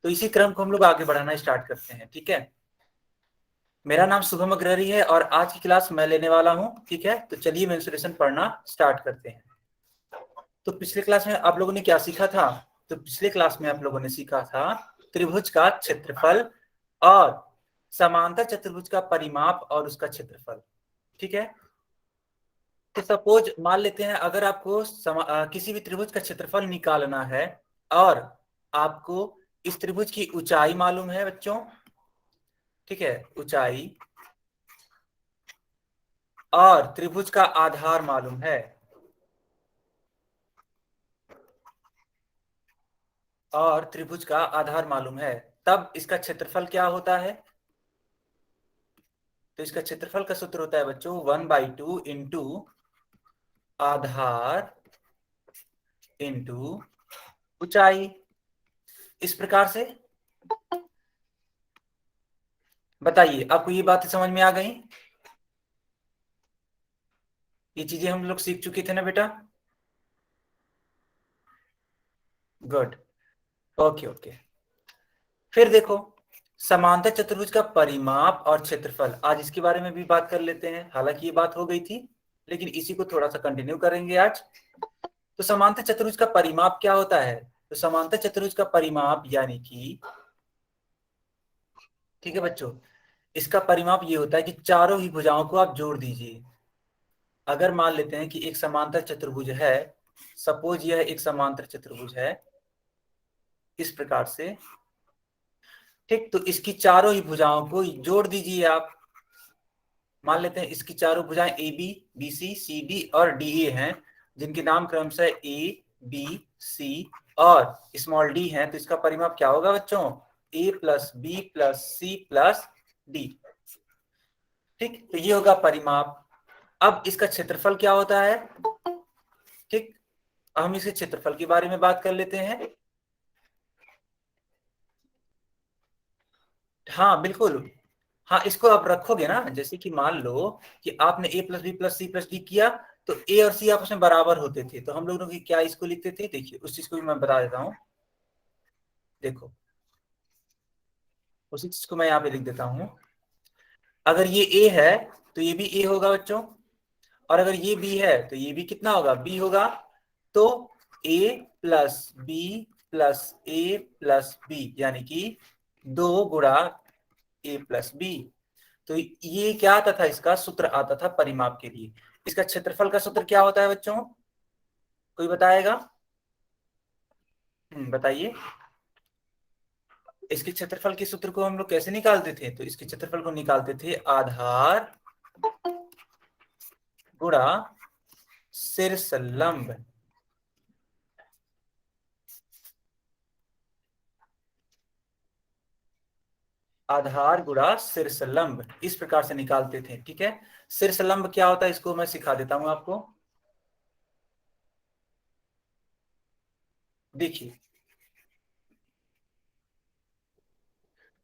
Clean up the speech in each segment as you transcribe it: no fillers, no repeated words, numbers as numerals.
तो इसी क्रम को हम लोग आगे बढ़ाना स्टार्ट करते हैं। ठीक है, मेरा नाम शुभम अग्रहरी है और आज की क्लास मैं लेने वाला हूं। ठीक है, तो चलिए मेंसुरेशन पढ़ना स्टार्ट करते हैं। तो पिछले क्लास में आप लोगों ने क्या सीखा था? तो पिछले क्लास में आप लोगों ने सीखा था त्रिभुज का क्षेत्रफल और समांतर चतुर्भुज का परिमाप और उसका क्षेत्रफल। ठीक है, तो सपोज मान लेते हैं अगर आपको किसी भी त्रिभुज का क्षेत्रफल निकालना है और आपको इस त्रिभुज की ऊंचाई मालूम है बच्चों। ठीक है, ऊंचाई और त्रिभुज का आधार मालूम है और त्रिभुज का आधार मालूम है, तब इसका क्षेत्रफल क्या होता है? तो इसका क्षेत्रफल का सूत्र होता है बच्चों 1/2 इंटू आधार इंटू ऊंचाई। इस प्रकार से बताइए, आपको ये बातें समझ में आ गई? ये चीजें हम लोग सीख चुके थे ना बेटा? Good, okay okay. फिर देखो, समांतर चतुर्भुज का परिमाप और क्षेत्रफल, आज इसके बारे में भी बात कर लेते हैं। हालांकि ये बात हो गई थी, लेकिन इसी को थोड़ा सा कंटिन्यू करेंगे आज। तो समांतर चतुर्भुज का परिमाप क्या होता है? तो समांतर चतुर्भुज का परिमाप यानी कि, ठीक है बच्चों, इसका परिमाप ये होता है कि चारों ही भुजाओं को आप जोड़ दीजिए। अगर मान लेते हैं कि एक समांतर चतुर्भुज है, सपोज यह एक समांतर चतुर्भुज है इस प्रकार से, ठीक, तो इसकी चारों ही भुजाओं को जोड़ दीजिए आप। मान लेते हैं इसकी चारों भुजाएं A B, B C, C D और डी ए हैं, जिनके नाम क्रमशः ए बी सी और स्मॉल डी हैं। तो इसका परिमाप क्या होगा बच्चों? A plus B plus C plus D. ठीक, तो ये होगा परिमाप। अब इसका क्षेत्रफल क्या होता है? ठीक, हम इसके क्षेत्रफल के बारे में बात कर लेते हैं। हाँ बिल्कुल, हाँ इसको आप रखोगे ना, जैसे कि मान लो कि आपने A plus B plus C plus D किया, तो ए और सी आपस में बराबर होते थे, तो हम लोगों की क्या इसको लिखते थे? देखिए उस चीज को भी मैं बता देता हूँ। देखो, उसी चीज को मैं यहाँ पे लिख देता हूँ। अगर ये ए है तो ये भी ए होगा बच्चों, और अगर ये बी है तो ये भी कितना होगा? बी होगा। तो ए प्लस बी प्लस ए प्लस बी यानी कि 2 गुणा ए प्लस बी। तो ये क्या आता था? इसका सूत्र आता था परिमाप के लिए। इसका क्षेत्रफल का सूत्र क्या होता है बच्चों? कोई बताएगा? बताइए, इसके क्षेत्रफल के सूत्र को हम लोग कैसे निकालते थे? तो इसके क्षेत्रफल को निकालते थे आधार गुणा शीर्ष लंब। आधार गुणा शीर्ष लंब, इस प्रकार से निकालते थे। ठीक है, शीर्ष लंब क्या होता है इसको मैं सिखा देता हूं आपको। देखिए,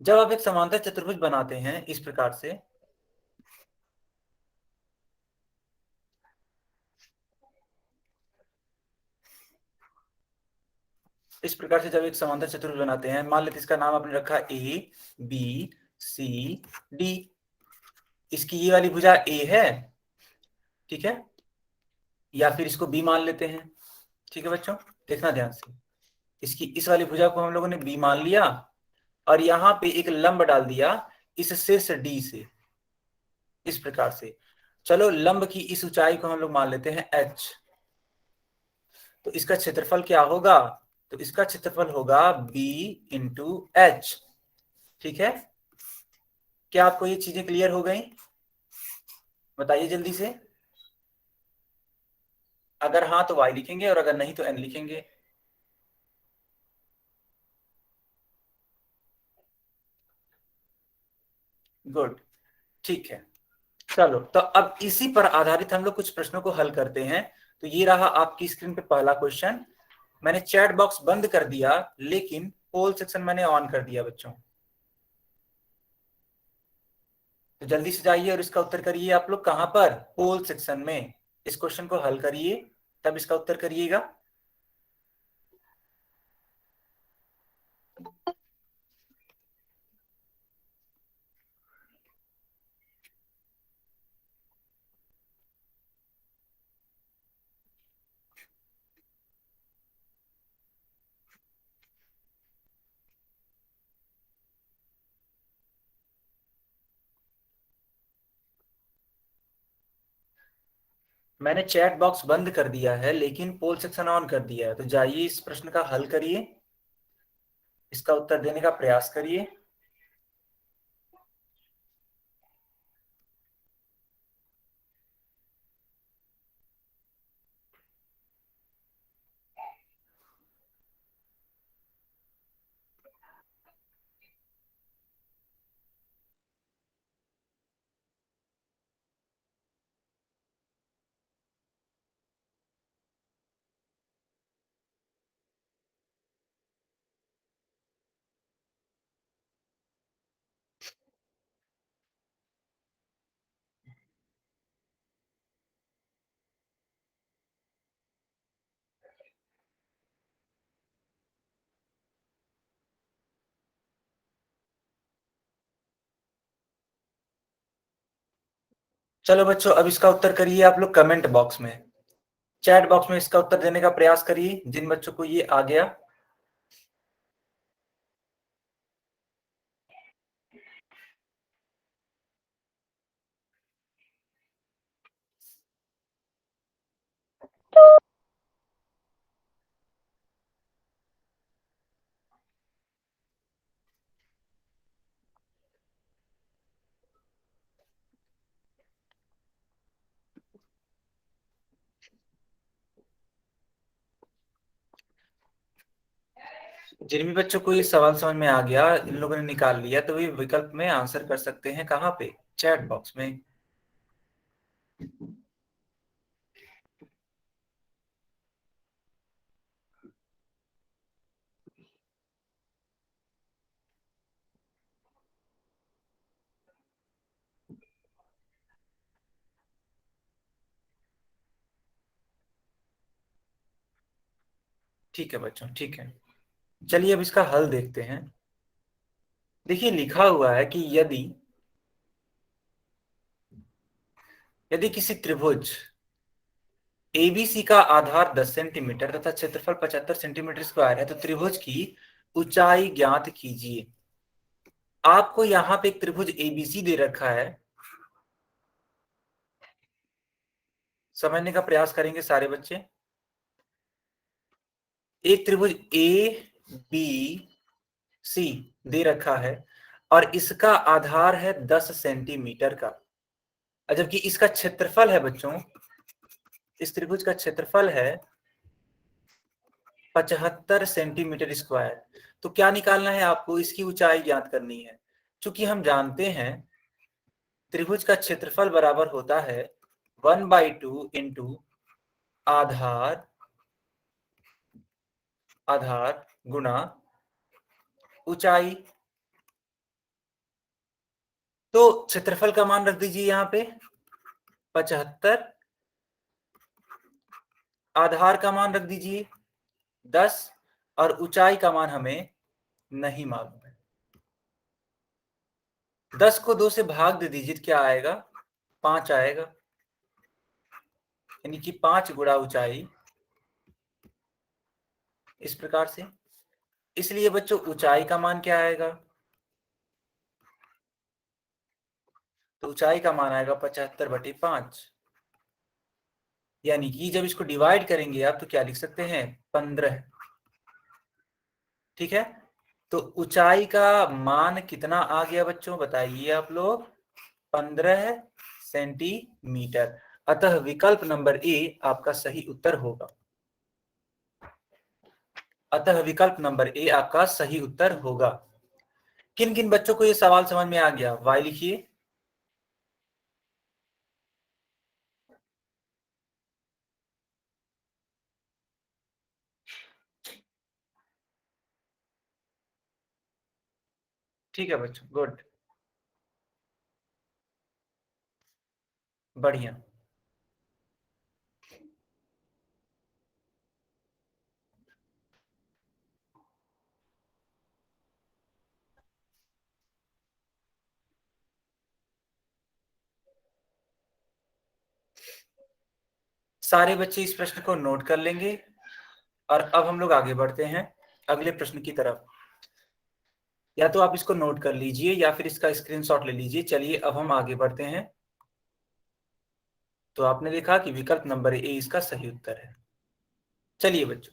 जब आप एक समांतर चतुर्भुज बनाते हैं इस प्रकार से, इस प्रकार से जब एक समांतर चतुर्भुज बनाते हैं, मान लेते इसका नाम आपने रखा ए बी सी डी। इसकी ये वाली भुजा ए है, ठीक है, या फिर इसको बी मान लेते हैं। ठीक है बच्चों, देखना ध्यान से, इसकी इस वाली भुजा को हम लोगों ने बी मान लिया और यहां पे एक लंब डाल दिया इस शीर्ष डी से, इस प्रकार से। चलो लंब की इस ऊंचाई को हम लोग मान लेते हैं एच। तो इसका क्षेत्रफल क्या होगा? तो इसका क्षेत्रफल होगा बी इंटू एच। ठीक है, क्या आपको ये चीजें क्लियर हो गई? बताइए जल्दी से। अगर हाँ तो वाई लिखेंगे और अगर नहीं तो एन लिखेंगे। गुड, ठीक है। चलो, तो अब इसी पर आधारित हम लोग कुछ प्रश्नों को हल करते हैं। तो ये रहा आपकी स्क्रीन पे पहला क्वेश्चन। मैंने चैट बॉक्स बंद कर दिया, लेकिन पोल सेक्शन मैंने ऑन कर दिया बच्चों। तो जल्दी से जाइए और इसका उत्तर करिए। आप लोग कहां पर? पोल सेक्शन में इस क्वेश्चन को हल करिए, तब इसका उत्तर करिएगा। मैंने चैट बॉक्स बंद कर दिया है लेकिन पोल सेक्शन ऑन कर दिया है, तो जाइए इस प्रश्न का हल करिए, इसका उत्तर देने का प्रयास करिए। चलो बच्चों, अब इसका उत्तर करिए आप लोग कमेंट बॉक्स में, चैट बॉक्स में इसका उत्तर देने का प्रयास करिए जिन बच्चों को ये आ गया। जिन भी बच्चों को ये सवाल समझ में आ गया, इन लोगों ने निकाल लिया, तो ये विकल्प में आंसर कर सकते हैं, कहाँ पे, चैट बॉक्स में। ठीक है बच्चों, ठीक है। चलिए अब इसका हल देखते हैं। देखिए लिखा हुआ है कि यदि यदि किसी त्रिभुज एबीसी का आधार 10 सेंटीमीटर तथा क्षेत्रफल 75 सेंटीमीटर स्क्वायर है, तो त्रिभुज की ऊंचाई ज्ञात कीजिए। आपको यहाँ पे एक त्रिभुज एबीसी दे रखा है, समझने का प्रयास करेंगे सारे बच्चे। एक त्रिभुज ए बी सी दे रखा है और इसका आधार है 10 सेंटीमीटर का, और जबकि इसका क्षेत्रफल है बच्चों, इस त्रिभुज का क्षेत्रफल है 75 सेंटीमीटर स्क्वायर। तो क्या निकालना है आपको, इसकी ऊंचाई ज्ञात करनी है। चूंकि हम जानते हैं त्रिभुज का क्षेत्रफल बराबर होता है 1/2 इंटू आधार आधार गुना ऊंचाई। तो क्षेत्रफल का मान रख दीजिए यहाँ पे 75, आधार का मान रख दीजिए 10, और ऊंचाई का मान हमें नहीं मालूम है। 10 को 2 से भाग दे दीजिए तो क्या आएगा, 5 आएगा, यानी कि 5 गुणा ऊंचाई, इस प्रकार से। इसलिए बच्चों ऊंचाई का मान क्या आएगा, तो ऊंचाई का मान आएगा 75/5, यानी कि जब इसको डिवाइड करेंगे आप तो क्या लिख सकते हैं, 15। ठीक है, तो ऊंचाई का मान कितना आ गया बच्चों, बताइए आप लोग, 15 सेंटीमीटर। अतः विकल्प नंबर ए आपका सही उत्तर होगा। अतः विकल्प नंबर ए आपका सही उत्तर होगा। किन किन बच्चों को यह सवाल समझ में आ गया, वाई लिखिए। ठीक है बच्चों, गुड, बढ़िया। सारे बच्चे इस प्रश्न को नोट कर लेंगे और अब हम लोग आगे बढ़ते हैं अगले प्रश्न की तरफ। या तो आप इसको नोट कर लीजिए या फिर इसका स्क्रीनशॉट ले लीजिए। चलिए अब हम आगे बढ़ते हैं। तो आपने देखा कि विकल्प नंबर ए इसका सही उत्तर है। चलिए बच्चों,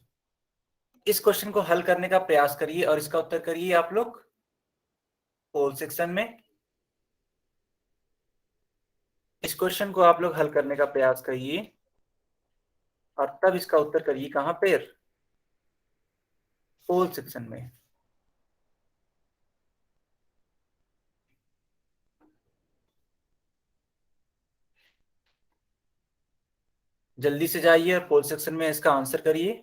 इस क्वेश्चन को हल करने का प्रयास करिए और इसका उत्तर करिए आप लोग पोल सेक्शन में। इस क्वेश्चन को आप लोग हल करने का प्रयास करिए और तब इसका उत्तर करिए कहां पर, पोल सेक्शन में। जल्दी से जाइए और पोल सेक्शन में इसका आंसर करिए।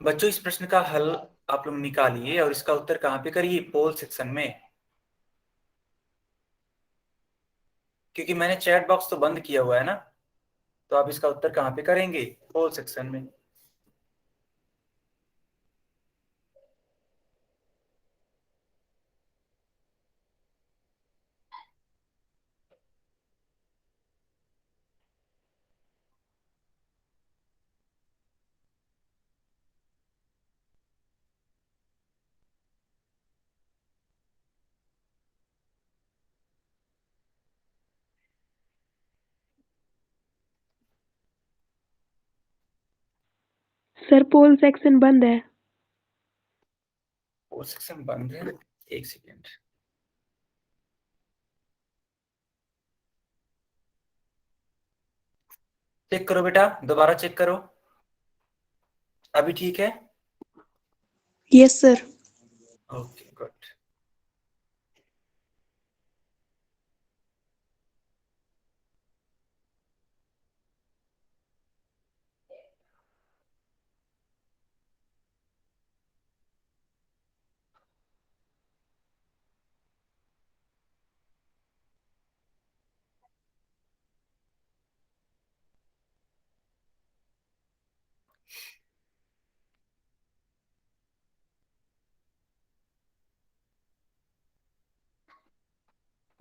बच्चों, इस प्रश्न का हल आप लोग निकालिए और इसका उत्तर कहां पे करिए, पोल सेक्शन में। क्योंकि मैंने चैट बॉक्स तो बंद किया हुआ है ना, तो आप इसका उत्तर कहां पे करेंगे, पोल सेक्शन में। सर पोल सेक्शन बंद है। पोल सेक्शन बंद है, एक सेकेंड। चेक करो बेटा, दोबारा चेक करो। अभी ठीक है? Yes sir. Okay good.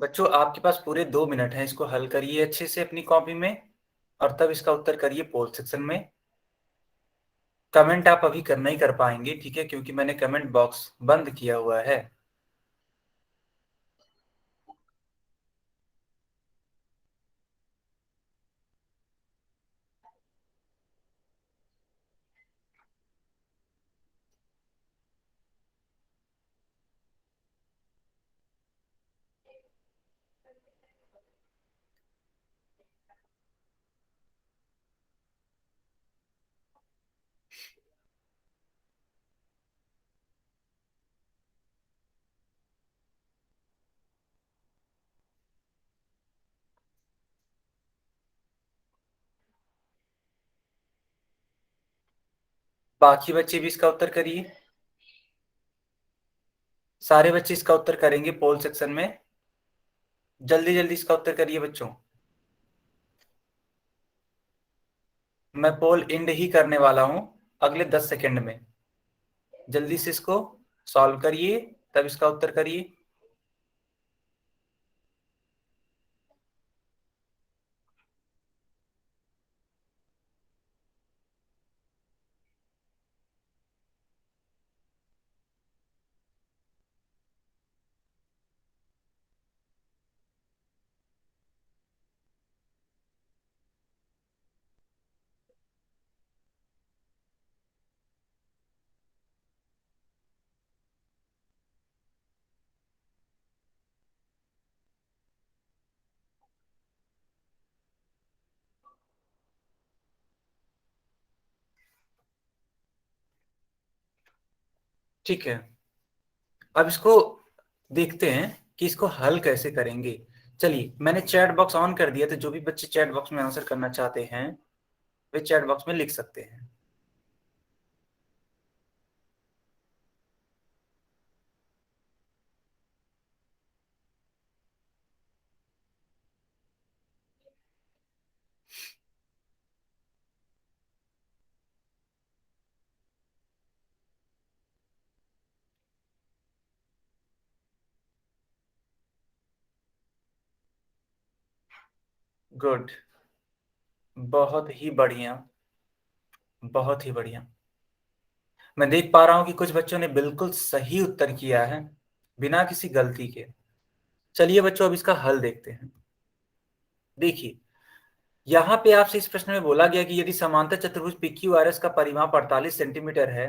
बच्चों, आपके पास पूरे 2 मिनट हैं, इसको हल करिए अच्छे से अपनी कॉपी में और तब इसका उत्तर करिए पोल सेक्शन में। कमेंट आप अभी करना ही कर पाएंगे, ठीक है, क्योंकि मैंने कमेंट बॉक्स बंद किया हुआ है। बाकी बच्चे भी इसका उत्तर करिए। सारे बच्चे इसका उत्तर करेंगे पोल सेक्शन में। जल्दी जल्दी इसका उत्तर करिए बच्चों। मैं पोल इंड ही करने वाला हूं अगले 10 सेकंड में। जल्दी से इसको सॉल्व करिए, तब इसका उत्तर करिए। ठीक है, अब इसको देखते हैं कि इसको हल कैसे करेंगे। चलिए, मैंने चैट बॉक्स ऑन कर दिया, तो जो भी बच्चे चैट बॉक्स में आंसर करना चाहते हैं वे चैट बॉक्स में लिख सकते हैं। गुड। बहुत ही बढ़िया। बहुत ही बढ़िया। मैं देख पा रहा हूं कि कुछ बच्चों ने बिल्कुल सही उत्तर किया है, बिना किसी गलती के। चलिए बच्चों, अब इसका हल देखते हैं। देखिए, यहाँ पे आपसे इस प्रश्न में बोला गया कि यदि समांतर चतुर्भुज PQRS का परिमाप 48 सेंटीमीटर है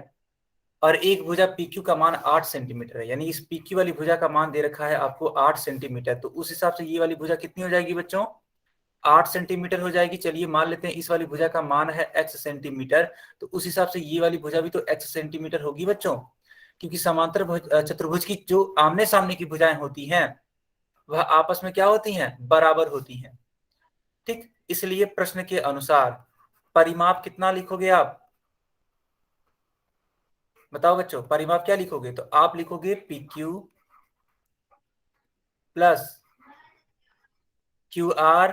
और एक भुजा PQ का मान 8 सेंटीमीटर है, यानी इस PQ वाली भुजा का मान दे रखा है आपको 8 सेंटीमीटर, तो उस हिसाब से ये वाली भुजा कितनी हो जाएगी बच्चों? 8 सेंटीमीटर हो जाएगी। चलिए मान लेते हैं इस वाली भुजा का मान है x सेंटीमीटर, तो उस हिसाब से ये वाली भुजा भी तो x सेंटीमीटर होगी बच्चों, क्योंकि समांतर चतुर्भुज की जो आमने सामने की भुजाएं होती हैं वह आपस में क्या होती हैं? बराबर होती हैं। ठीक, इसलिए प्रश्न के अनुसार परिमाप कितना लिखोगे आप? बताओ बच्चों, परिमाप क्या लिखोगे? तो आप लिखोगे PQ plus QR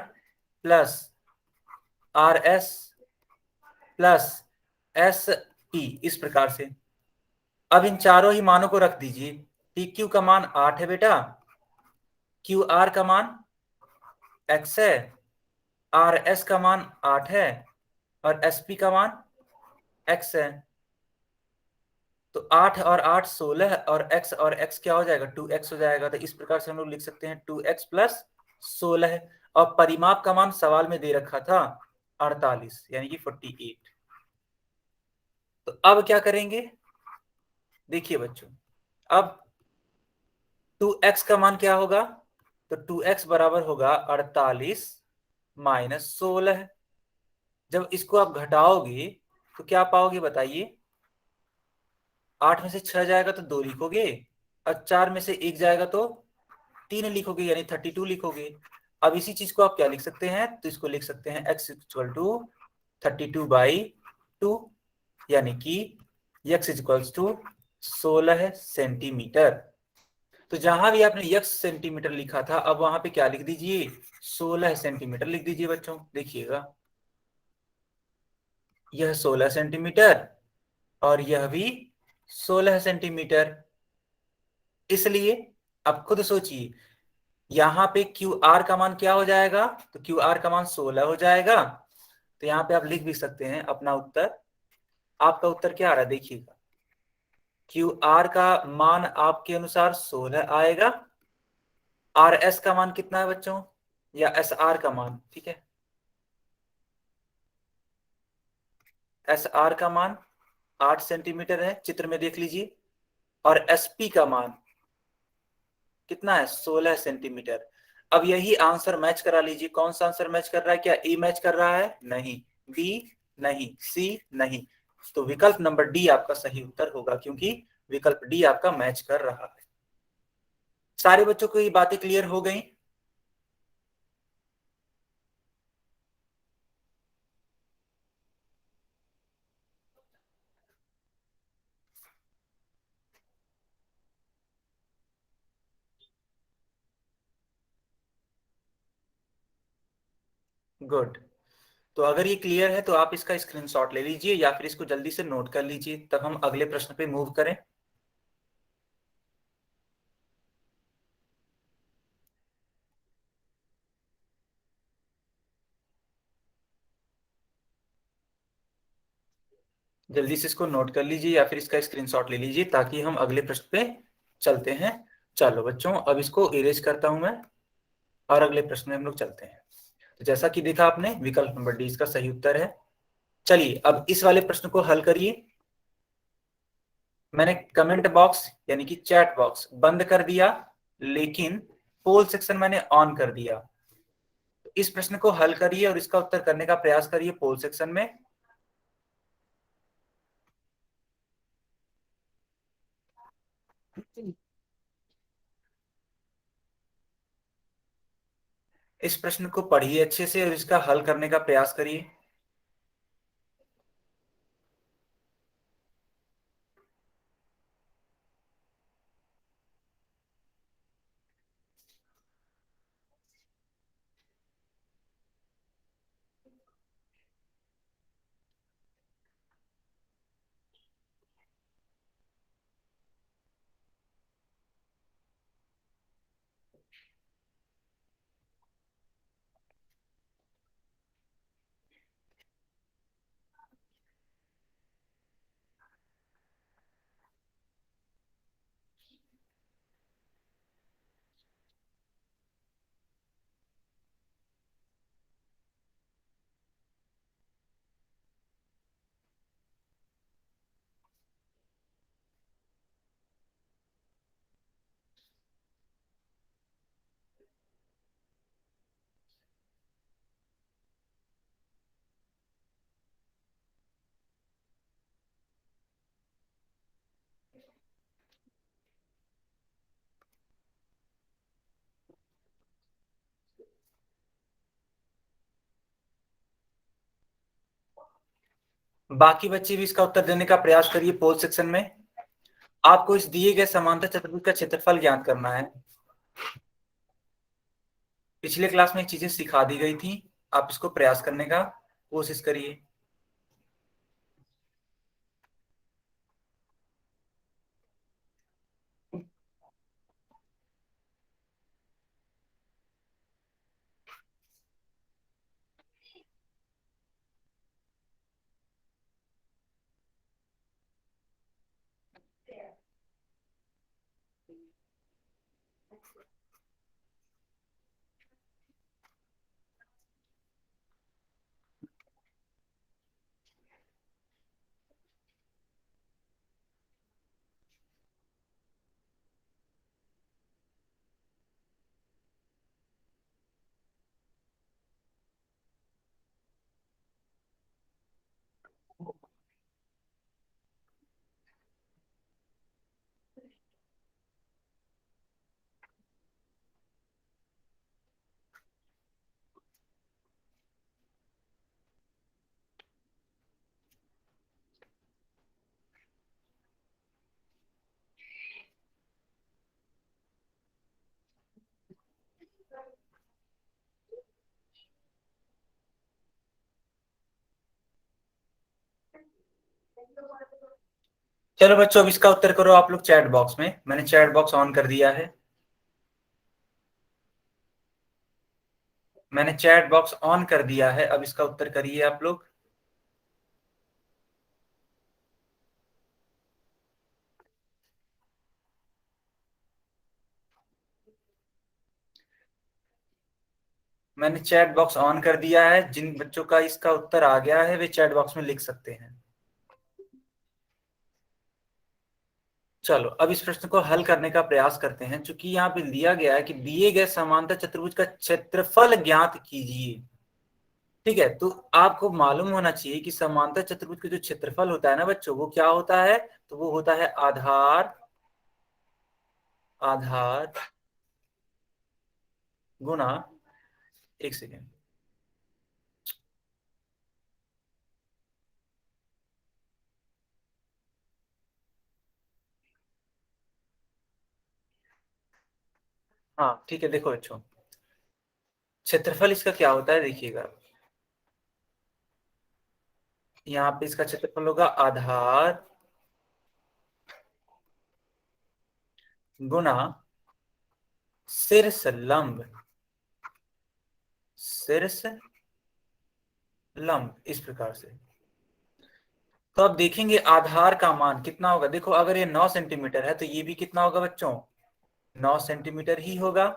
plus RS plus SP, इस प्रकार से। अब इन चारों ही मानों को रख दीजिए। PQ का मान 8 है बेटा, QR का मान x है, RS का मान 8 है और SP का मान x है। तो 8 और 8 16, और x और x क्या हो जाएगा? 2x हो जाएगा। तो इस प्रकार से हम लोग लिख सकते हैं 2x प्लस 16। और परिमाप का मान सवाल में दे रखा था 48, यानी कि 48। तो अब क्या करेंगे? देखिए बच्चों, अब 2x का मान क्या होगा? तो 2x बराबर होगा 48 माइनस 16। जब इसको आप घटाओगे तो क्या पाओगे बताइए? 8 में से 6 जाएगा तो 2 लिखोगे, और 4 में से 1 जाएगा तो 3 लिखोगे, यानी 32 लिखोगे। अब इसी चीज को आप क्या लिख सकते हैं? तो इसको लिख सकते हैं x इक्वल टू 32/2, यानी कि x इक्वल्स टू 16 सेंटीमीटर। तो जहां भी आपने x सेंटीमीटर लिखा था, अब वहां पे क्या लिख दीजिए? 16 सेंटीमीटर लिख दीजिए बच्चों। देखिएगा, यह 16 सेंटीमीटर और यह भी 16 सेंटीमीटर। इसलिए अब खुद सोचिए, यहाँ पे क्यू आर का मान क्या हो जाएगा? तो क्यू आर का मान 16 हो जाएगा। तो यहाँ पे आप लिख भी सकते हैं अपना उत्तर। आपका उत्तर क्या आ रहा है देखिएगा, क्यू आर का मान आपके अनुसार 16 आएगा। आर एस का मान कितना है बच्चों? या एस आर का मान, ठीक है, एस आर का मान 8 सेंटीमीटर है, चित्र में देख लीजिए। और एसपी का मान कितना है? 16 सेंटीमीटर। अब यही आंसर मैच करा लीजिए। कौन सा आंसर मैच कर रहा है? क्या ए मैच कर रहा है? नहीं। बी नहीं, सी नहीं। तो विकल्प नंबर डी आपका सही उत्तर होगा, क्योंकि विकल्प डी आपका मैच कर रहा है। सारे बच्चों को ये बातें क्लियर हो गई? गुड। तो अगर ये क्लियर है तो आप इसका स्क्रीनशॉट ले लीजिए या फिर इसको जल्दी से नोट कर लीजिए, तब हम अगले प्रश्न पे मूव करें। जल्दी से इसको नोट कर लीजिए या फिर इसका स्क्रीनशॉट ले लीजिए, ताकि हम अगले प्रश्न पे चलते हैं। चलो बच्चों, अब इसको इरेज करता हूं मैं और अगले प्रश्न में हम लोग चलते हैं। तो जैसा कि देखा आपने, विकल्प नंबर डी इसका सही उत्तर है। चलिए अब इस वाले प्रश्न को हल करिए। मैंने कमेंट बॉक्स यानी कि चैट बॉक्स बंद कर दिया, लेकिन पोल सेक्शन मैंने ऑन कर दिया। तो इस प्रश्न को हल करिए और इसका उत्तर करने का प्रयास करिए पोल सेक्शन में। इस प्रश्न को पढ़िए अच्छे से और इसका हल करने का प्रयास करिए। बाकी बच्चे भी इसका उत्तर देने का प्रयास करिए पोल सेक्शन में। आपको इस दिए गए समांतर चतुर्भुज का क्षेत्रफल ज्ञात करना है। पिछले क्लास में चीजें सिखा दी गई थी, आप इसको प्रयास करने का कोशिश करिए। चलो बच्चों, अब इसका उत्तर करो आप लोग चैट बॉक्स में। मैंने चैट बॉक्स ऑन कर दिया है। मैंने चैट बॉक्स ऑन कर दिया है, अब इसका उत्तर करिए आप लोग। मैंने चैट बॉक्स ऑन कर दिया है। जिन बच्चों का इसका उत्तर आ गया है वे चैट बॉक्स में लिख सकते हैं। चलो अब इस प्रश्न को हल करने का प्रयास करते हैं। चूंकि यहाँ पे दिया गया है कि दिए गए समांतर चतुर्भुज का क्षेत्रफल ज्ञात कीजिए। ठीक है, तो आपको मालूम होना चाहिए कि समांतर चतुर्भुज का जो क्षेत्रफल होता है ना बच्चों, वो क्या होता है? तो वो होता है आधार, आधार गुना, एक सेकेंड, हाँ ठीक है। देखो बच्चों, क्षेत्रफल इसका क्या होता है देखिएगा। यहाँ पे इसका क्षेत्रफल होगा आधार गुना शीर्ष लंब, शीर्ष लंब, इस प्रकार से। तो अब देखेंगे आधार का मान कितना होगा। देखो अगर ये 9 सेंटीमीटर है तो ये भी कितना होगा बच्चों? 9 सेंटीमीटर ही होगा।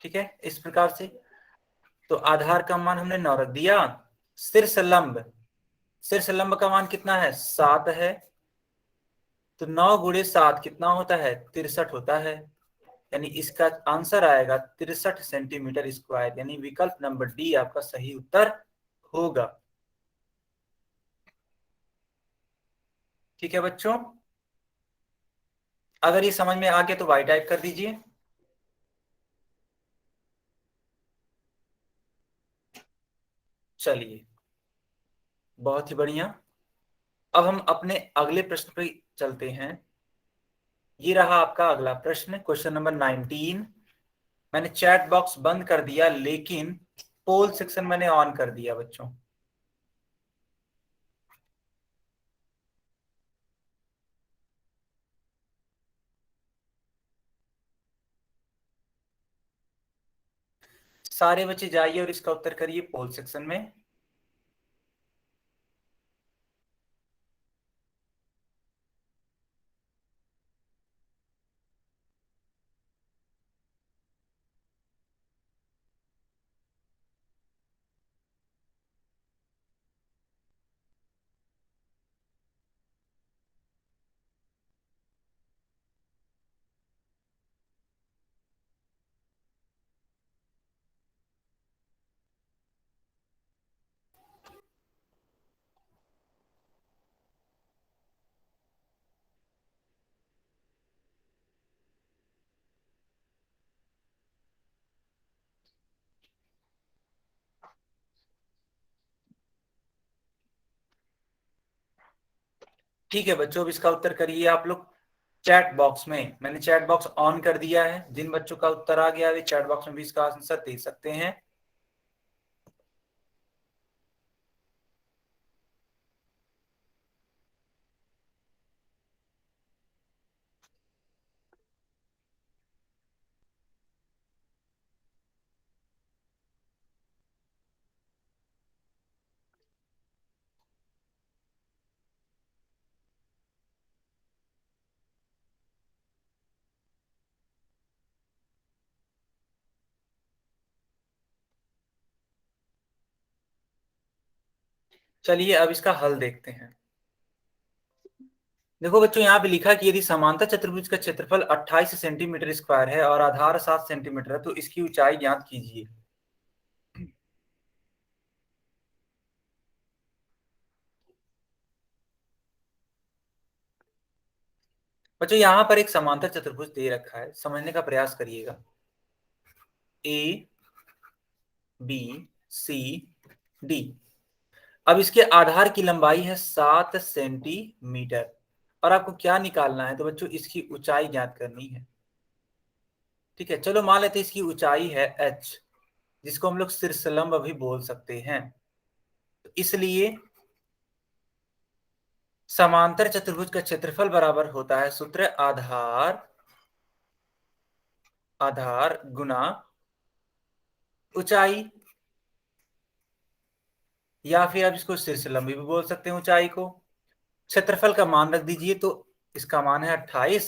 ठीक है, इस प्रकार से। तो आधार का मान हमने 9 रख दिया। शीर्ष लंब, शीर्ष लंब का मान कितना है? 7 है। तो 9 × 7 कितना होता है? 63 होता है। यानी इसका आंसर आएगा 63 सेंटीमीटर स्क्वायर। यानी विकल्प नंबर डी आपका सही उत्तर होगा। ठीक है बच्चों, अगर ये समझ में आ गया तो वाई टाइप कर दीजिए। चलिए, बहुत ही बढ़िया। अब हम अपने अगले प्रश्न पे चलते हैं। ये रहा आपका अगला प्रश्न, क्वेश्चन नंबर 19। मैंने चैट बॉक्स बंद कर दिया लेकिन पोल सेक्शन मैंने ऑन कर दिया बच्चों। सारे बच्चे जाइए और इसका उत्तर करिए पोल सेक्शन में। ठीक है बच्चों, अब इसका उत्तर करिए आप लोग चैट बॉक्स में। मैंने चैट बॉक्स ऑन कर दिया है, जिन बच्चों का उत्तर आ गया वे चैट बॉक्स में भी इसका आंसर दे सकते हैं। चलिए अब इसका हल देखते हैं। देखो बच्चों, यहाँ पे लिखा कि यदि समांतर चतुर्भुज का क्षेत्रफल 28 सेंटीमीटर स्क्वायर है और आधार 7 सेंटीमीटर है तो इसकी ऊंचाई ज्ञात कीजिए। बच्चों यहाँ पर एक समांतर चतुर्भुज दे रखा है, समझने का प्रयास करिएगा। A B C D. अब इसके आधार की लंबाई है 7 सेंटीमीटर और आपको क्या निकालना है, तो बच्चों इसकी ऊंचाई ज्ञात करनी है। ठीक है, चलो मान लेते हैं इसकी ऊंचाई है h, जिसको हम लोग शीर्षलंब भी बोल सकते हैं। तो इसलिए समांतर चतुर्भुज का क्षेत्रफल बराबर होता है सूत्र आधार आधार गुना ऊंचाई, या फिर आप इसको शीर्षलंब भी बोल सकते हैं ऊंचाई को। क्षेत्रफल का मान रख दीजिए तो इसका मान है 28,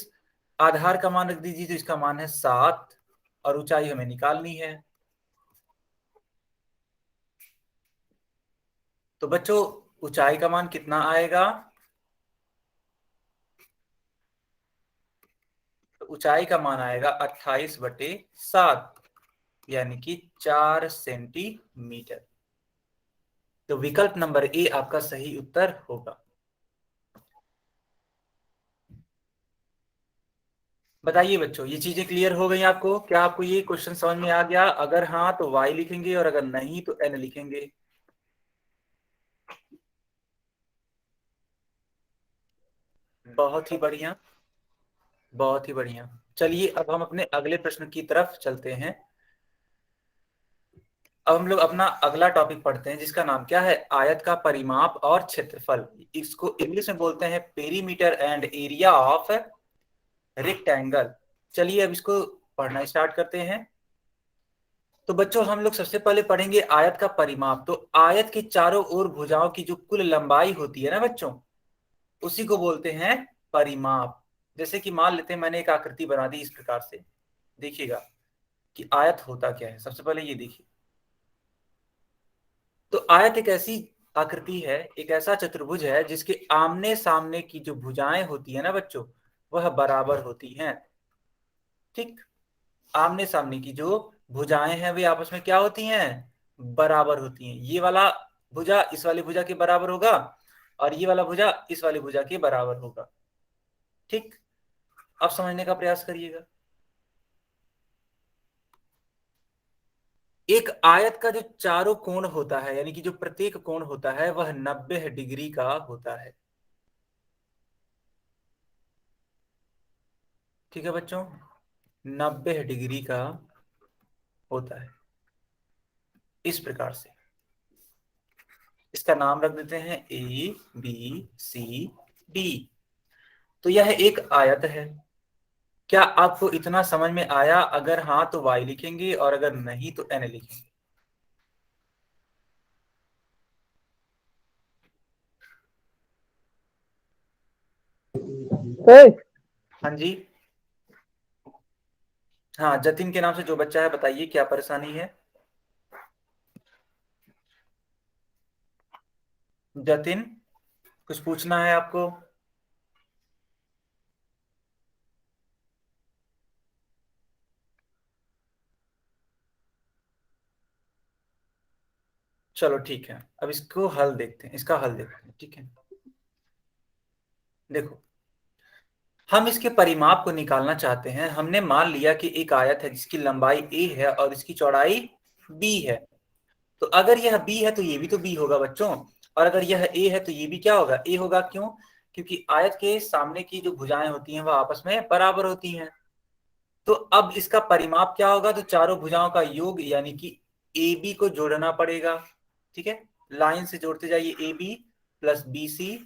आधार का मान रख दीजिए तो इसका मान है 7 और ऊंचाई हमें निकालनी है। तो बच्चों ऊंचाई का मान कितना आएगा, तो ऊंचाई का मान आएगा 28/7 यानी कि 4 सेंटीमीटर। तो विकल्प नंबर ए आपका सही उत्तर होगा। बताइए बच्चों, ये चीजें क्लियर हो गई आपको? क्या आपको ये क्वेश्चन समझ में आ गया? अगर हाँ तो वाई लिखेंगे और अगर नहीं तो एन लिखेंगे। बहुत ही बढ़िया, बहुत ही बढ़िया। चलिए अब हम अपने अगले प्रश्न की तरफ चलते हैं। अब हम लोग अपना अगला टॉपिक पढ़ते हैं जिसका नाम क्या है, आयत का परिमाप और क्षेत्रफल। इसको इंग्लिश में बोलते हैं perimeter and area of rectangle. चलिए अब इसको पढ़ना स्टार्ट करते हैं। तो बच्चों हम लोग सबसे पहले पढ़ेंगे आयत का परिमाप। तो आयत के चारों ओर भुजाओं की जो कुल लंबाई होती है ना बच्चों, उसी को बोलते हैं परिमाप। जैसे कि मान लेते हैं मैंने एक आकृति बना दी इस प्रकार से, देखिएगा कि आयत होता क्या है। सबसे पहले ये देखिए, तो आयत एक ऐसी आकृति है, एक ऐसा चतुर्भुज है जिसके आमने सामने की जो भुजाएं होती है ना बच्चों, वह बराबर होती हैं। ठीक, आमने सामने की जो भुजाएं हैं वे आपस में क्या होती हैं, बराबर होती हैं। ये वाला भुजा इस वाली भुजा के बराबर होगा और ये वाला भुजा इस वाली भुजा के बराबर होगा। ठीक, अब समझने का प्रयास करिएगा। एक आयत का जो चारों कोण होता है, यानी कि जो प्रत्येक कोण होता है वह 90 डिग्री का होता है। ठीक है बच्चों, 90 डिग्री का होता है। इस प्रकार से इसका नाम रख देते हैं ए बी सी डी। तो यह एक आयत है। क्या आपको इतना समझ में आया? अगर हाँ तो y लिखेंगे और अगर नहीं तो n लिखेंगे। हाँ जी, हाँ जतिन के नाम से जो बच्चा है, बताइए क्या परेशानी है। जतिन, कुछ पूछना है आपको? चलो ठीक है, अब इसको हल देखते हैं, इसका हल देखते हैं। ठीक है, देखो हम इसके परिमाप को निकालना चाहते हैं। हमने मान लिया कि एक आयत है जिसकी लंबाई a है और इसकी चौड़ाई b है। तो अगर यह b है तो ये भी तो b होगा बच्चों, और अगर यह a है तो ये भी क्या होगा, a होगा। क्यों? क्योंकि आयत के सामने की जो भुजाएं होती हैं वह आपस में बराबर होती हैं। तो अब इसका परिमाप क्या होगा, तो चारों भुजाओं का योग यानी कि ए बी को जोड़ना पड़ेगा। ठीक है, लाइन से जोड़ते जाइए, A B plus B C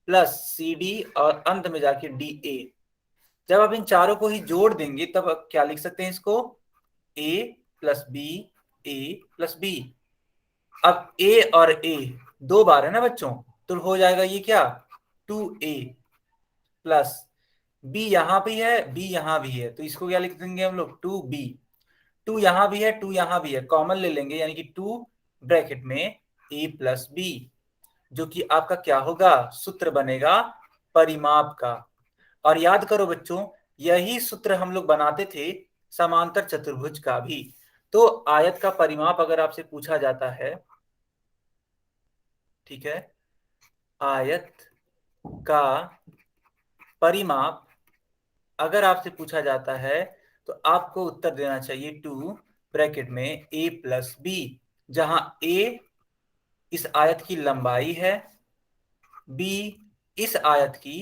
plus C D और अंत में जाके डी ए। जब आप इन चारों को ही जोड़ देंगे तब आप क्या लिख सकते हैं इसको, ए प्लस बी, ए प्लस बी। अब ए और ए दो बार है ना बच्चों, तो हो जाएगा ये क्या, 2a प्लस बी यहां भी है, बी यहां भी है, तो इसको क्या लिख देंगे हम लोग, 2b। टू यहां भी है, टू यहां भी है, कॉमन ले लेंगे यानी कि 2 ब्रैकेट में a प्लस बी, जो कि आपका क्या होगा, सूत्र बनेगा परिमाप का। और याद करो बच्चों, यही सूत्र हम लोग बनाते थे समांतर चतुर्भुज का भी। तो आयत का परिमाप अगर आपसे पूछा जाता है, ठीक है, आयत का परिमाप अगर आपसे पूछा जाता है तो आपको उत्तर देना चाहिए 2 ब्रैकेट में a प्लस बी, जहां a इस आयत की लंबाई है, b इस आयत की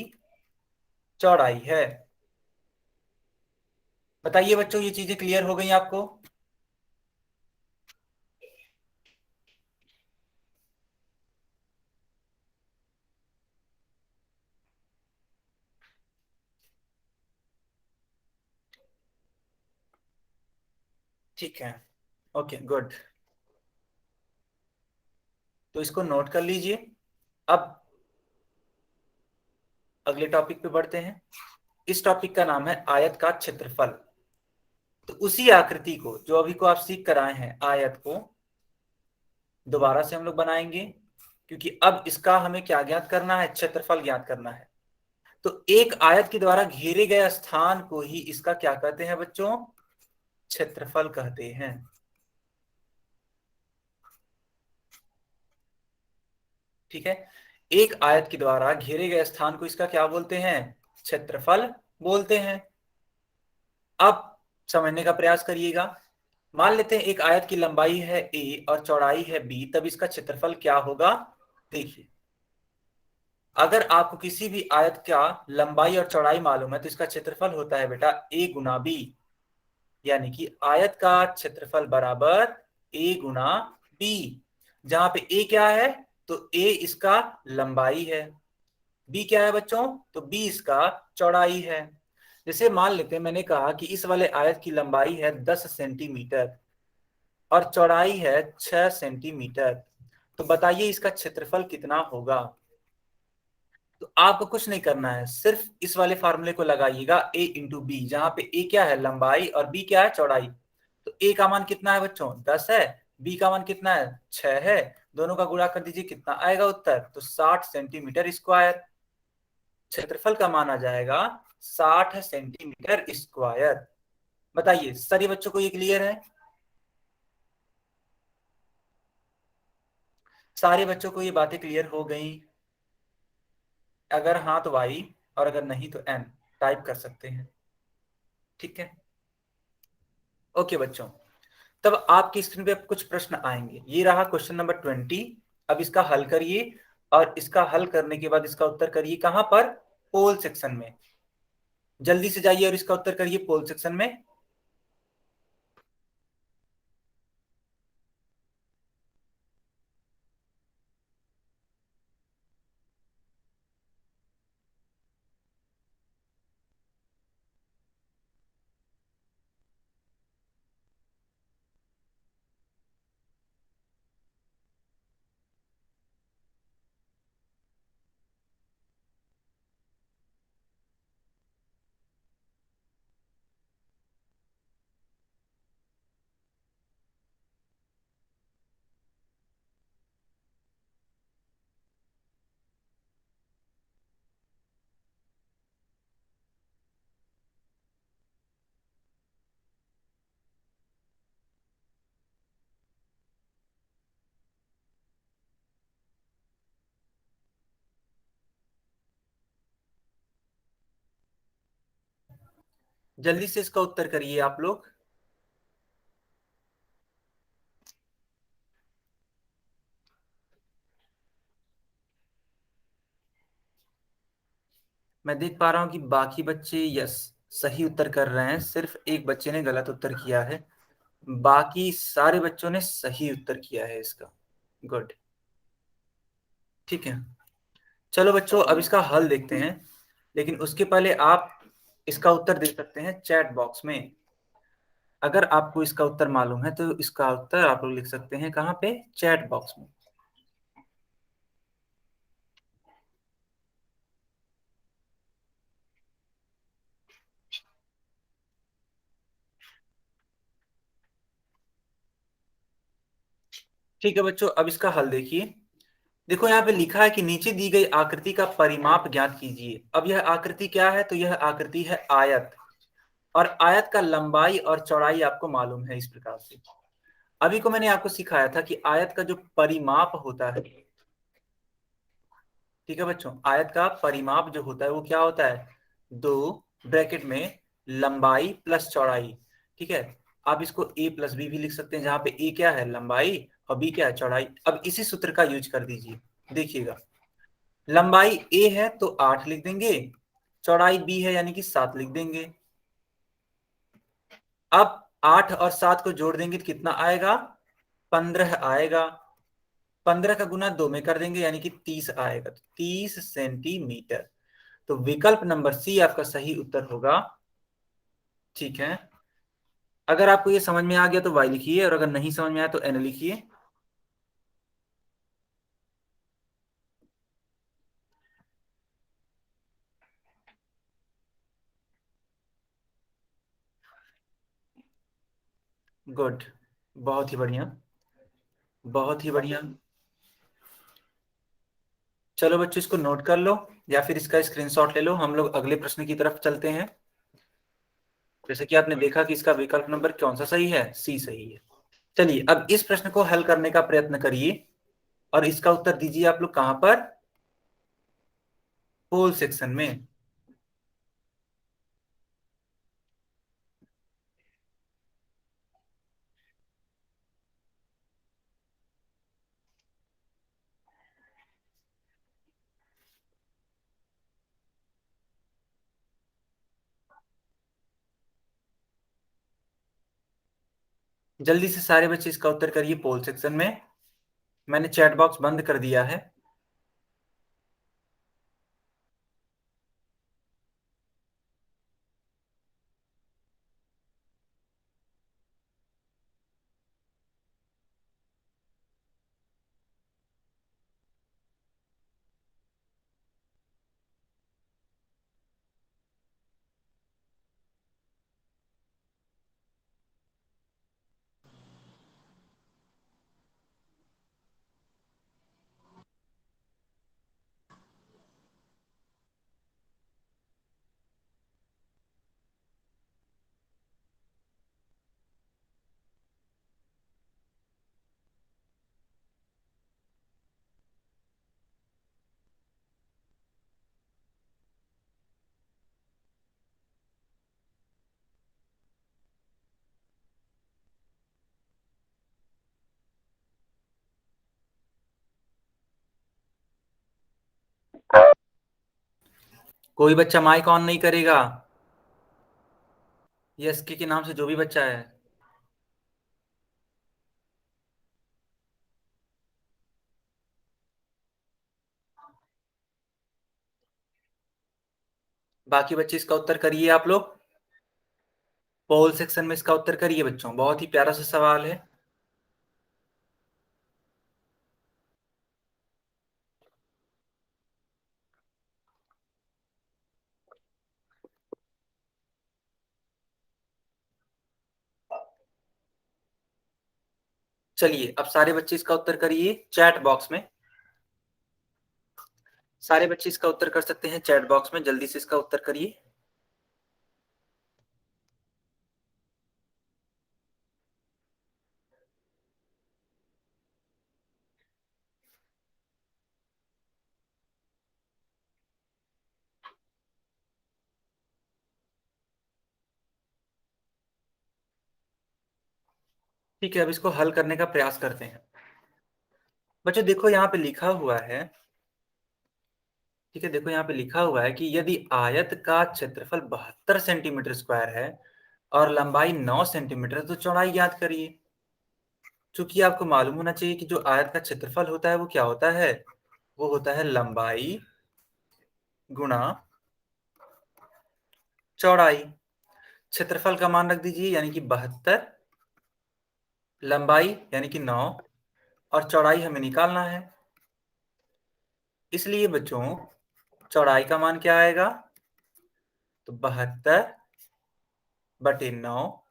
चौड़ाई है। बताइए बच्चों, ये चीजें क्लियर हो गई आपको? ठीक है, ओके गुड। तो इसको नोट कर लीजिए। अब अगले टॉपिक पे बढ़ते हैं। इस टॉपिक का नाम है आयत का क्षेत्रफल। तो उसी आकृति को जो अभी को आप सीख कर आए हैं, आयत को दोबारा से हम लोग बनाएंगे, क्योंकि अब इसका हमें क्या ज्ञात करना है, क्षेत्रफल ज्ञात करना है। तो एक आयत के द्वारा घेरे गए स्थान को ही इसका क्या कहते हैं बच्चों, क्षेत्रफल कहते हैं। ठीक है, एक आयत के द्वारा घेरे गए स्थान को इसका क्या बोलते हैं, क्षेत्रफल बोलते हैं। अब समझने का प्रयास करिएगा। मान लेते हैं एक आयत की लंबाई है a और चौड़ाई है b, तब इसका क्षेत्रफल क्या होगा। देखिए, अगर आपको किसी भी आयत का लंबाई और चौड़ाई मालूम है तो इसका क्षेत्रफल होता है बेटा a गुना b, यानी कि आयत का क्षेत्रफल बराबर a गुना b, जहां पे a क्या है, तो a इसका लंबाई है, b क्या है बच्चों, तो b इसका चौड़ाई है। जैसे मान लेते हैं, मैंने कहा कि इस वाले आयत की लंबाई है 10 सेंटीमीटर और चौड़ाई है 6 सेंटीमीटर, तो बताइए इसका क्षेत्रफल कितना होगा। तो आपको कुछ नहीं करना है, सिर्फ इस वाले फार्मूले को लगाइएगा, a इंटू बी, जहां पे a क्या है, लंबाई, और b क्या है, चौड़ाई। तो a का मान कितना है बच्चों, 10 है, b का मान कितना है, 6 है, दोनों का गुणा कर दीजिए, कितना आएगा उत्तर, तो 60 सेंटीमीटर स्क्वायर। क्षेत्रफल का मान आ जाएगा 60 सेंटीमीटर स्क्वायर। बताइए सारे बच्चों को ये क्लियर है, सारे बच्चों को ये बातें क्लियर हो गई? अगर हाँ तो वाई, और अगर नहीं तो एन टाइप कर सकते हैं। ठीक है, ओके बच्चों। तब आपकी स्क्रीन पे कुछ प्रश्न आएंगे, ये रहा क्वेश्चन नंबर 20। अब इसका हल करिए, और इसका हल करने के बाद इसका उत्तर करिए कहां पर, पोल सेक्शन में। जल्दी से जाइए और इसका उत्तर करिए पोल सेक्शन में। जल्दी से इसका उत्तर करिए आप लोग। मैं देख पा रहा हूँ कि बाकी बच्चे यस सही उत्तर कर रहे हैं, सिर्फ एक बच्चे ने गलत उत्तर किया है। बाकी सारे बच्चों ने सही उत्तर किया है इसका। गुड। ठीक है, चलो बच्चों अब इसका हल देखते हैं, लेकिन उसके पहले आप इसका उत्तर दे सकते हैं चैट बॉक्स में। अगर आपको इसका उत्तर मालूम है तो इसका उत्तर आप लोग लिख सकते हैं कहाँ पे, चैट बॉक्स में। ठीक है बच्चों, अब इसका हल देखिए। देखो यहाँ पे लिखा है कि नीचे दी गई आकृति का परिमाप ज्ञात कीजिए। अब यह आकृति क्या है, तो यह आकृति है आयत, और आयत का लंबाई और चौड़ाई आपको मालूम है इस प्रकार से। अभी को मैंने आपको सिखाया था कि आयत का जो परिमाप होता है, ठीक है बच्चों, आयत का परिमाप जो होता है वो क्या होता है, दो ब्रैकेट में लंबाई प्लस चौड़ाई। ठीक है, आप इसको a प्लस बी भी लिख सकते हैं, जहां पे a क्या है, लंबाई, और b क्या है, चौड़ाई। अब इसी सूत्र का यूज कर दीजिए। देखिएगा, लंबाई a है तो 8 लिख देंगे, चौड़ाई b है यानी कि 7 लिख देंगे। अब 8 और 7 को जोड़ देंगे तो कितना आएगा, 15 आएगा। 15 का गुना 2 में कर देंगे यानी कि 30 आएगा, तो 30 सेंटीमीटर। तो विकल्प नंबर सी आपका सही उत्तर होगा। ठीक है, अगर आपको ये समझ में आ गया तो वाई लिखिए, और अगर नहीं समझ में आया तो एन लिखिए। गुड, बहुत ही बढ़िया, बहुत ही बढ़िया। चलो बच्चों इसको नोट कर लो, या फिर इसका स्क्रीनशॉट ले लो। हम लोग अगले प्रश्न की तरफ चलते हैं। जैसे कि आपने देखा कि इसका विकल्प नंबर कौन सा सही है, सी सही है। चलिए अब इस प्रश्न को हल करने का प्रयत्न करिए, और इसका उत्तर दीजिए आप लोग कहां पर, पोल सेक्शन में। जल्दी से सारे बच्चे इसका उत्तर करिए पोल सेक्शन में। मैंने चैट बॉक्स बंद कर दिया है। कोई बच्चा माइक ऑन नहीं करेगा, यस के नाम से जो भी बच्चा है। बाकी बच्चे इसका उत्तर करिए आप लोग, पोल सेक्शन में इसका उत्तर करिए बच्चों, बहुत ही प्यारा सा सवाल है। चलिए अब सारे बच्चे इसका उत्तर करिए चैट बॉक्स में। सारे बच्चे इसका उत्तर कर सकते हैं चैट बॉक्स में, जल्दी से इसका उत्तर करिए। ठीक है, अब इसको हल करने का प्रयास करते हैं। बच्चों देखो यहाँ पे लिखा हुआ है, ठीक है, देखो यहाँ पे लिखा हुआ है कि यदि आयत का क्षेत्रफल 72 सेंटीमीटर स्क्वायर है और लंबाई 9 सेंटीमीटर, तो चौड़ाई ज्ञात करिए। चूंकि आपको मालूम होना चाहिए कि जो आयत का क्षेत्रफल होता है वो क्या होता है, वो होता है लंबाई गुणा चौड़ाई। क्षेत्रफल का मान रख दीजिए यानी कि 72, लंबाई यानी कि 9, और चौड़ाई हमें निकालना है। इसलिए बच्चों चौड़ाई का मान क्या आएगा, तो 72/9।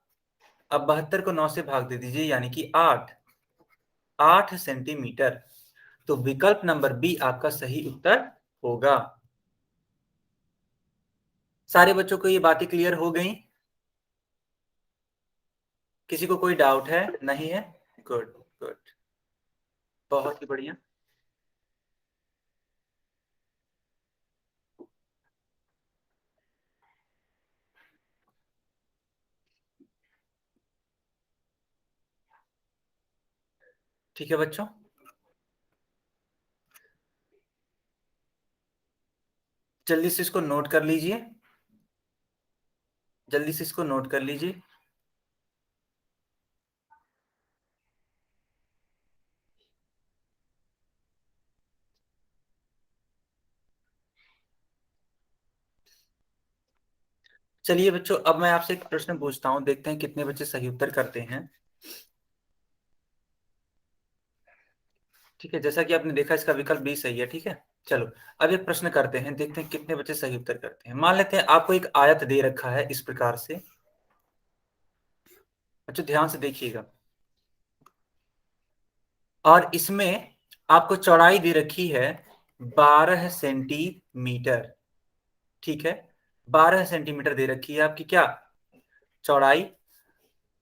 अब 72 को 9 से भाग दे दीजिए यानी कि 8 सेंटीमीटर। तो विकल्प नंबर बी आपका सही उत्तर होगा। सारे बच्चों को ये बातें क्लियर हो गई? किसी को कोई डाउट है? नहीं है? गुड गुड, बहुत ही बढ़िया। ठीक है बच्चों, जल्दी से इसको नोट कर लीजिए, जल्दी से इसको नोट कर लीजिए। चलिए बच्चों, अब मैं आपसे एक प्रश्न पूछता हूं, देखते हैं कितने बच्चे सही उत्तर करते हैं। ठीक है, जैसा कि आपने देखा इसका विकल्प बी सही है। ठीक है, चलो अब एक प्रश्न करते हैं, देखते हैं कितने बच्चे सही उत्तर करते हैं। मान लेते हैं आपको एक आयत दे रखा है इस प्रकार से। बच्चों ध्यान से देखिएगा, और इसमें आपको चौड़ाई दे रखी है 12 सेंटीमीटर। ठीक है, 12 सेंटीमीटर दे रखी है आपकी क्या, चौड़ाई।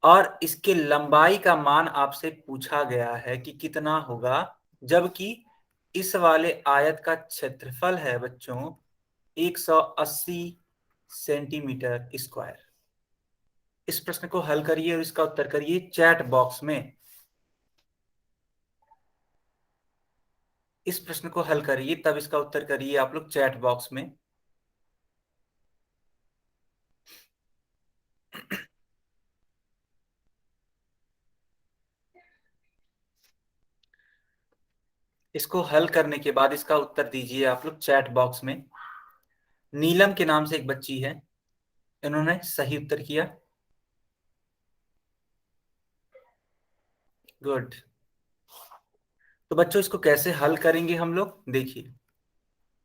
और इसके लंबाई का मान आपसे पूछा गया है कि कितना होगा, जबकि इस वाले आयत का क्षेत्रफल है बच्चों 180 सेंटीमीटर स्क्वायर। इस प्रश्न को हल करिए और इसका उत्तर करिए चैट बॉक्स में। इस प्रश्न को हल करिए तब इसका उत्तर करिए आप लोग चैट बॉक्स में। इसको हल करने के बाद इसका उत्तर दीजिए आप लोग चैट बॉक्स में। नीलम के नाम से एक बच्ची है, इन्होंने सही उत्तर किया। गुड। तो बच्चों इसको कैसे हल करेंगे हम लोग, देखिए।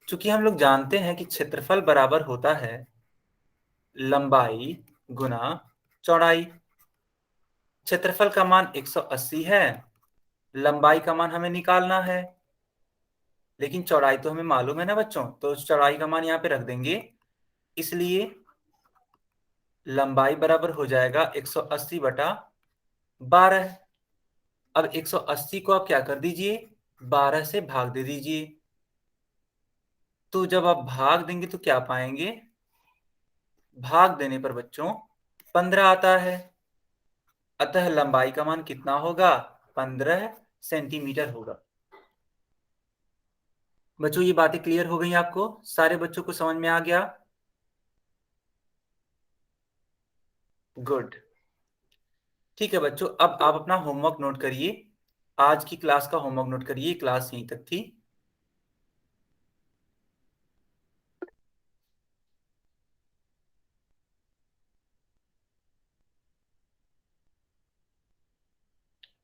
चूंकि हम लोग जानते हैं कि क्षेत्रफल बराबर होता है लंबाई गुना चौड़ाई। क्षेत्रफल का मान 180 है, लंबाई का मान हमें निकालना है, लेकिन चौड़ाई तो हमें मालूम है ना बच्चों, तो उस चौड़ाई का मान यहाँ पे रख देंगे। इसलिए लंबाई बराबर हो जाएगा 180/12। अब 180 को आप क्या कर दीजिए, 12 से भाग दे दीजिए। तो जब आप भाग देंगे तो क्या पाएंगे, भाग देने पर बच्चों 15 आता है। अतः लंबाई का मान कितना होगा, 15 सेंटीमीटर होगा। बच्चों ये बातें क्लियर हो गई आपको, सारे बच्चों को समझ में आ गया? गुड। ठीक है बच्चों, अब आप अपना होमवर्क नोट करिए। आज की क्लास का होमवर्क नोट करिए, क्लास यहीं तक थी।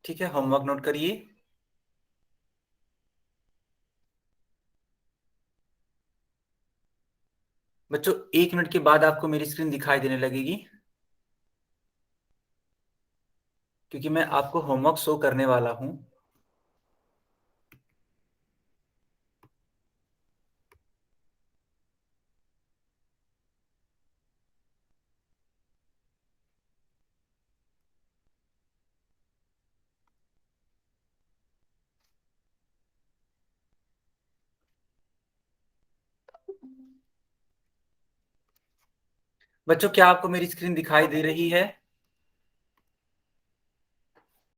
ठीक है, होमवर्क नोट करिए। बच्चों 1 मिनट के बाद आपको मेरी स्क्रीन दिखाई देने लगेगी, क्योंकि मैं आपको होमवर्क शो करने वाला हूं। बच्चों क्या आपको मेरी स्क्रीन दिखाई दे रही है?